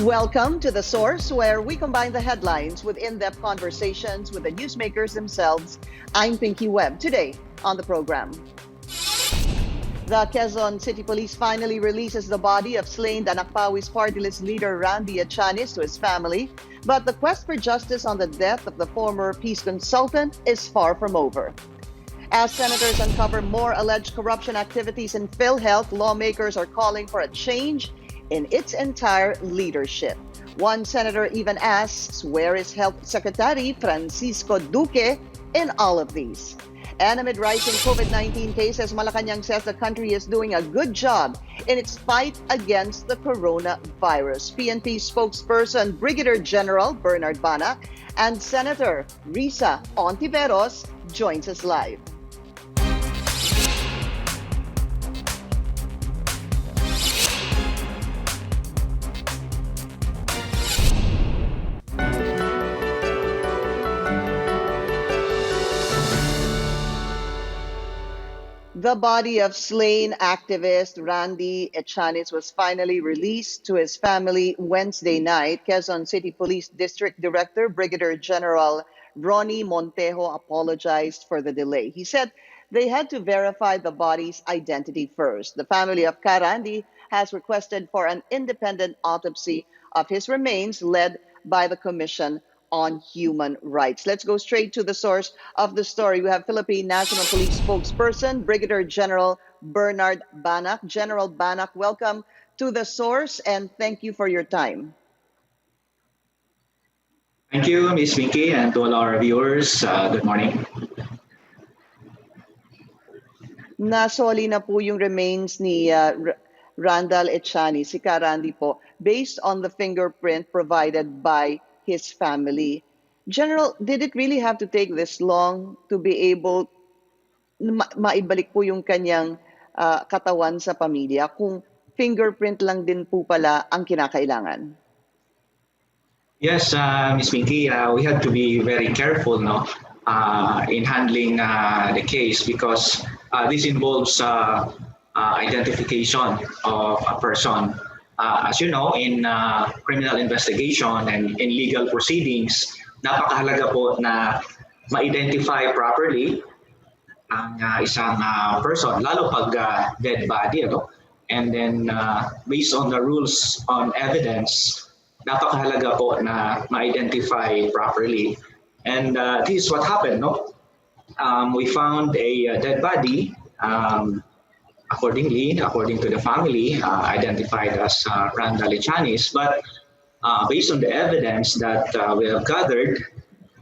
Welcome to The Source, where we combine the headlines with in-depth conversations with the newsmakers themselves. I'm Pinky Webb. Today on the program, the Quezon City Police finally releases the body of slain Anakpawis party list leader Randy Echanis to his family, but the quest for justice on the death of the former peace consultant is far from over. As senators uncover more alleged corruption activities in PhilHealth, lawmakers are calling for a change in its entire leadership. One senator even asks, where is Health Secretary Francisco Duque in all of these? And amid rising COVID-19 cases, Malacanang says the country is doing a good job in its fight against the coronavirus. PNP spokesperson Brigadier General Bernard Banac and Senator Risa Ontiveros joins us live. The body of slain activist Randy Echanis was finally released to his family Wednesday night. Quezon City Police District Director Brigadier General Ronnie Montejo apologized for the delay. He said they had to verify the body's identity first. The family of Randy has requested for an independent autopsy of his remains led by the Commission on Human Rights. Let's go straight to the source of the story. We have Philippine National Police spokesperson, Brigadier General Bernard Banac. General Banac, welcome to the source and thank you for your time. Thank you, Ms. Pinky, and to all our viewers. Good morning. Nasoli na po yung remains ni Randall Echanis, si Randy po, based on the fingerprint provided by his family. General, did it really have to take this long to be able maibalik po yung kanyang katawan sa pamilya kung fingerprint lang din po pala ang kinakailangan? Yes, Ms. Pinky, we had to be very careful in handling the case because this involves identification of a person. As you know, in criminal investigation and in legal proceedings, napakahalaga po na ma-identify properly ang isang person, lalo pag dead body. And then, based on the rules on evidence, napakahalaga po na ma-identify properly. And this is what happened. We found a dead body. According to the family, identified as Randall Echanis, but based on the evidence that we have gathered,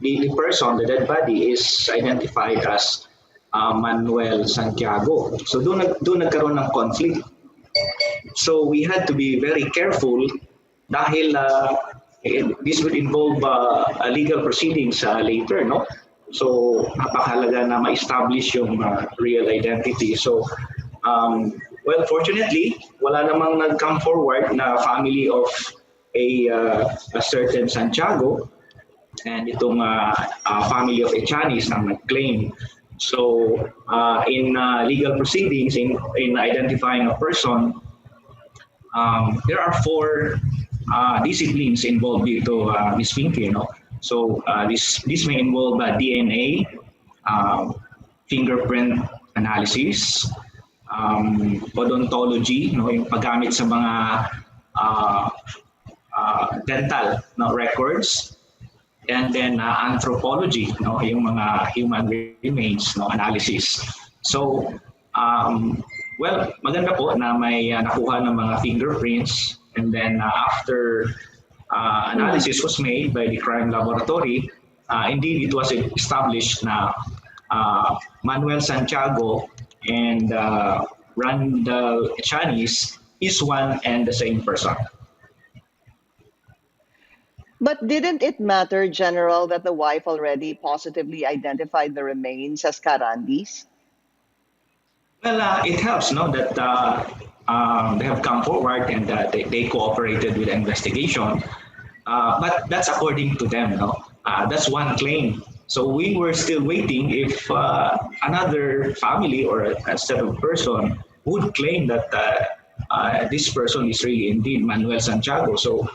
the person, the dead body, is identified as Manuel Santiago. So doon nagkaroon ng conflict. So we had to be very careful dahil this would involve legal proceedings later, no? So napakahalaga na ma-establish yung real identity. So well, fortunately, wala namang nag-come forward na family of a certain Santiago and itong family of Echanis ang nag-claim. So in legal proceedings, in identifying a person, there are 4 disciplines involved dito, Ms. Pinky. So this may involve DNA, fingerprint analysis, odontology, yung paggamit sa mga dental records, and then anthropology, yung mga human remains analysis. So, well, maganda po na may nakuha ng mga fingerprints, and then after analysis was made by the crime laboratory, indeed it was established na Manuel Santiago and Randall Echanis is one and the same person. But didn't it matter, General, that the wife already positively identified the remains as Randy's? Well, it helps, that they have come forward and they cooperated with the investigation. But that's according to them, that's one claim. So we were still waiting if another family or a set of person would claim that this person is really indeed Manuel Santiago. So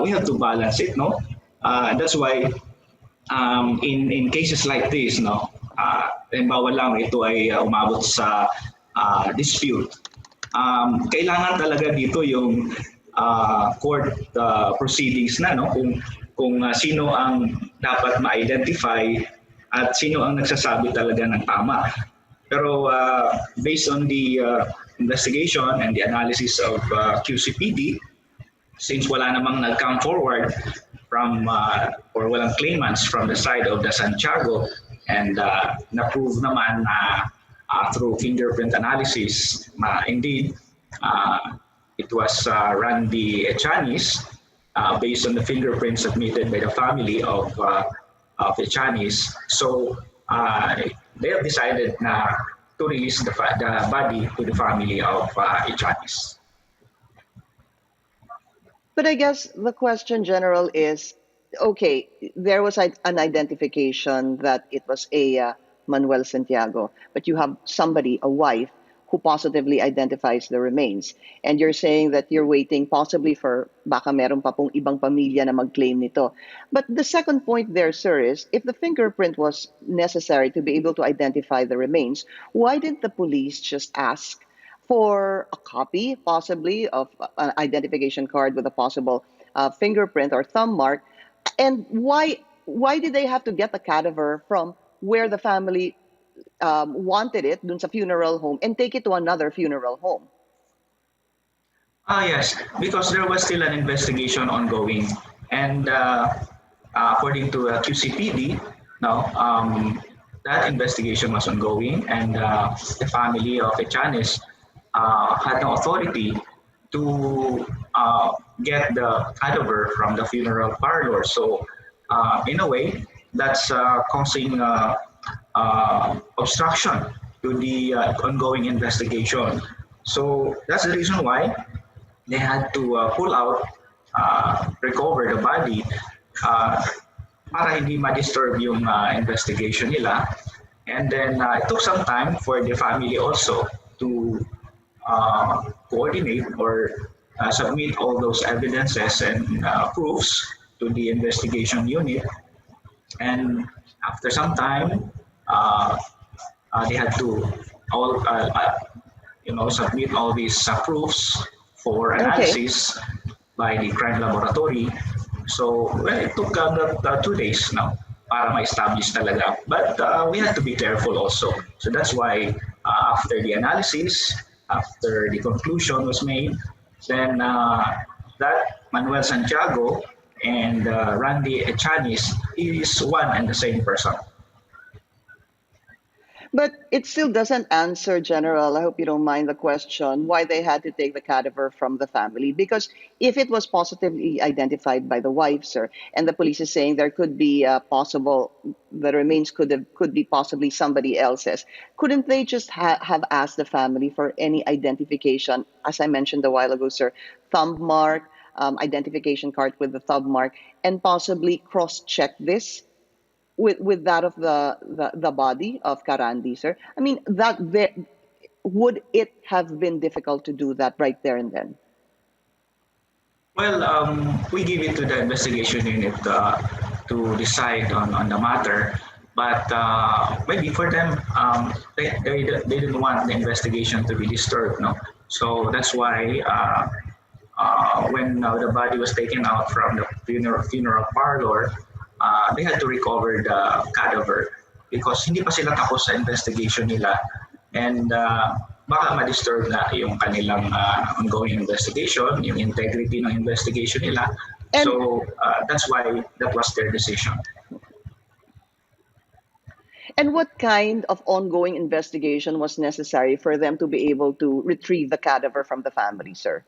we have to balance it, no? That's why in cases like this, no, halimbawa lang ito ay umabot sa dispute. Kailangan talaga dito yung court proceedings na, no, kung sino ang dapat ma-identify at sino ang nagsasabi talaga ng tama. Pero based on the investigation and the analysis of QCPD, since wala namang nag-come forward from or walang claimants from the side of the Santiago, and na-prove naman na through fingerprint analysis, indeed, it was Randy Echanis, based on the fingerprints submitted by the family of Echanis. So they have decided to release the body to the family of Echanis. But I guess the question, General, is, okay, there was an identification that it was a Manuel Santiago, but you have somebody, a wife, who positively identifies the remains. And you're saying that you're waiting possibly for baka meron pa pong ibang pamilya na mag-claim nito. But the second point there, sir, is if the fingerprint was necessary to be able to identify the remains, why didn't the police just ask for a copy, possibly, of an identification card with a possible fingerprint or thumb mark? And why did they have to get the cadaver from where the family wanted it, dun sa funeral home, and take it to another funeral home? Yes, because there was still an investigation ongoing. And according to QCPD, that investigation was ongoing, and the family of Echanis had no authority to get the cadaver from the funeral parlor. So in a way, that's causing obstruction to the ongoing investigation. So that's the reason why they had to pull out, recover the body para hindi ma-disturb yung investigation nila. And then it took some time for the family also to coordinate or submit all those evidences and proofs to the investigation unit. And after some time, they had to submit all these proofs for analysis by the crime laboratory. So it took 2 days now para ma-establish talaga. But we had to be careful also. So that's why after the analysis, after the conclusion was made, then that Manuel Santiago and Randy Echanis is one and the same person. But it still doesn't answer, General, I hope you don't mind the question, why they had to take the cadaver from the family. Because if it was positively identified by the wife, sir, and the police is saying there could be the remains could be possibly somebody else's, couldn't they just have asked the family for any identification, as I mentioned a while ago, sir, thumb mark, identification card with the thumb mark, and possibly cross-check this with that of the body of Karandi, sir? I mean, would it have been difficult to do that right there and then? Well, we give it to the investigation unit to decide on the matter, but maybe for them, they didn't want the investigation to be disturbed, no? So that's why when the body was taken out from the funeral parlor, they had to recover the cadaver because hindi pa sila tapos sa investigation nila, and baka ma-disturb na yung kanilang ongoing investigation, yung integrity ng investigation nila. And so that's why that was their decision. And what kind of ongoing investigation was necessary for them to be able to retrieve the cadaver from the family, sir?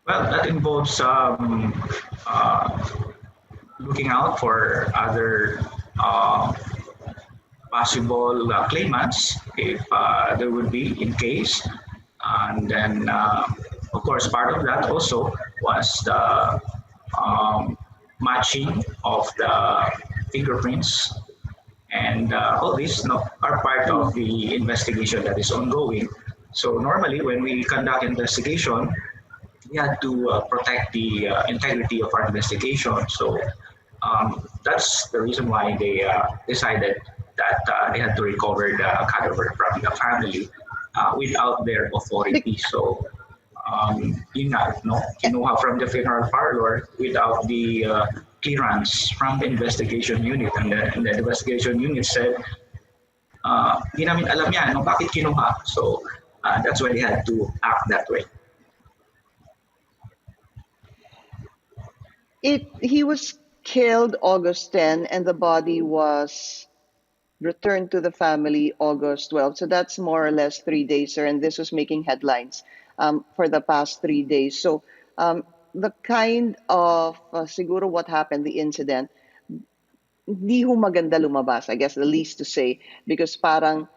Well, that involves looking out for other possible claimants if there would be in case. And then, of course, part of that also was the matching of the fingerprints. And all these are part of the investigation that is ongoing. So normally when we conduct investigation, we had to protect the integrity of our investigation. So that's the reason why they decided that they had to recover the cadaver from the family without their authority. So yun nga, no? Kinuha from the funeral parlor without the clearance from the investigation unit. And the investigation unit said, di namin alam yan, no? Bakit kinuha? So that's why they had to act that way. He was killed August 10 and the body was returned to the family August 12. So that's more or less 3 days, sir. And this was making headlines for the past 3 days. So the kind of siguro what happened, the incident, hindi ho maganda lumabas, I guess the least to say, because parang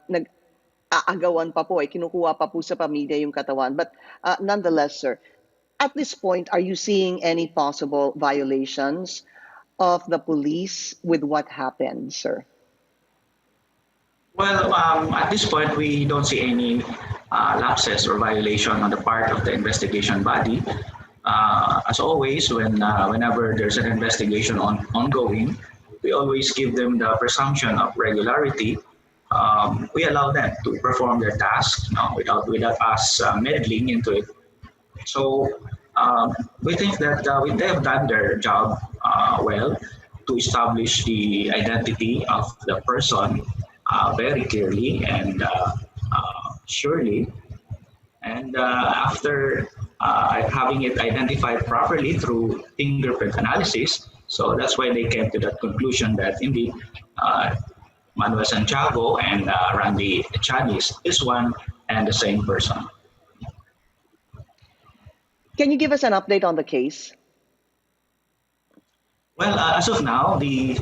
nag-aagawan pa po, kinukuha pa po sa pamilya yung katawan. But nonetheless, sir, at this point, are you seeing any possible violations of the police with what happened, sir? Well, at this point, we don't see any lapses or violation on the part of the investigation body. As always, whenever there's an investigation ongoing, we always give them the presumption of regularity. We allow them to perform their tasks, without us meddling into it. So we think that they have done their job well to establish the identity of the person very clearly and surely. And after having it identified properly through fingerprint analysis, so that's why they came to that conclusion that indeed Manuel Santiago and Randy Echanis is one and the same person. Can you give us an update on the case? Well, as of now, the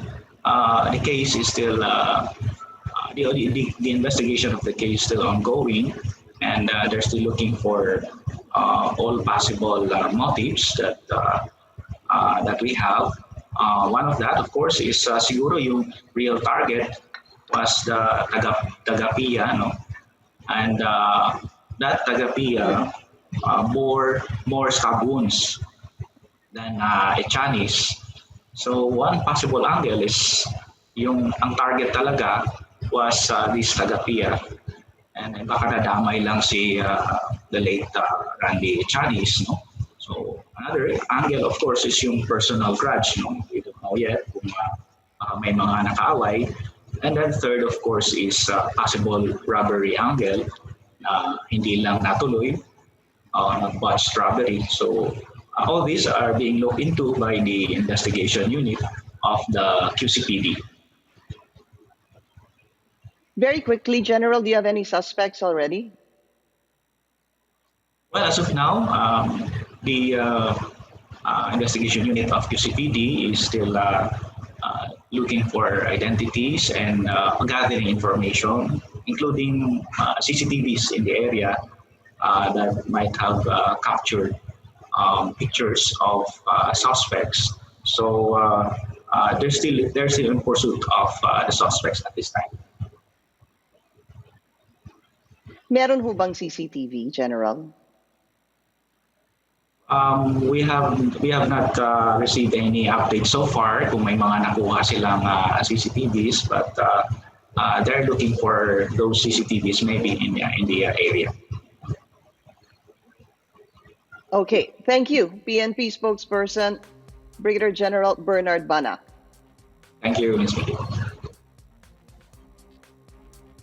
case is still the investigation of the case is still ongoing, and they're still looking for all possible motives that we have. One of that, of course, is siguro yung real target was the taga-Pia, no? And that taga-Pia more stab wounds than Echanis. So one possible angle is ang target talaga was this taga-Pia. And baka nadamay lang si the late Randy Echanis, no? So another angle, of course, is yung personal grudge, no? We don't know yet kung may mga nakaaway. And then third, of course, is possible robbery angle na hindi lang natuloy, botched robbery. So all these are being looked into by the investigation unit of the QCPD. Very quickly, General, do you have any suspects already? Well, as of now, the investigation unit of QCPD is still looking for identities and gathering information, including CCTVs in the area that might have captured pictures of suspects. So they're still in pursuit of the suspects at this time. Meron ho bang CCTV, General? We have not received any updates so far kung may mga nakuha silang CCTVs, but they're looking for those CCTVs maybe in the area. Okay, thank you, PNP spokesperson, Brigadier General Bernard Banac. Thank you, Ms. Vicky.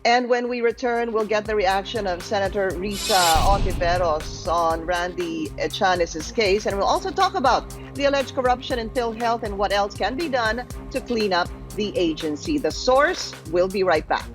And when we return, we'll get the reaction of Senator Risa Ontiveros on Randy Echanis' case. And we'll also talk about the alleged corruption in PhilHealth and what else can be done to clean up the agency. The Source will be right back.